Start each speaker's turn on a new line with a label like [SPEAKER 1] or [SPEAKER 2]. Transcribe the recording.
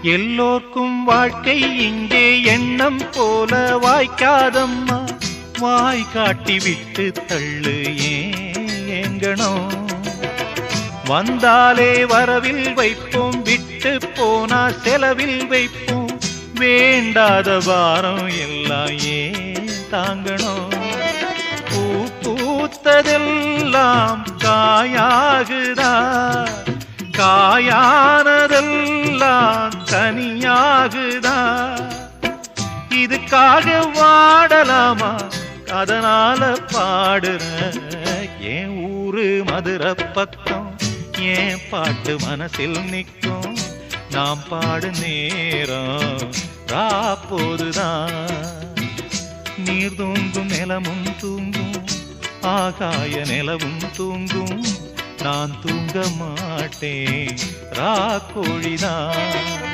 [SPEAKER 1] எல்லோர்க்கும் வாழ்க்கை இங்கே எண்ணம் போல வாய்க்காதம்மா. வாய் காட்டி விட்டு தள்ளு ஏங்கணும். வந்தாலே வரவில் வைப்போம், விட்டு போனா செலவில் வைப்போம். வேண்டாத பாரம் எல்லாம் ஏன் தாங்கணும். பூ பூத்ததெல்லாம் காயாகுதா, காயானதெல்லாம் கனியாகுதா. இதுக்காக வாடலாமா, அதனால பாடுற. என் ஊரு மதுரை பக்கம், என் பாட்டு மனசில் நிற்கும். நாம் பாடு நேரம் ராப்போதுதான். நீர் தூங்கும் நிலமும் தூங்கும், ஆகாய நிலவும் தூங்கும். நான் தூங்க மாட்டேன், ராக்கோழிதான்.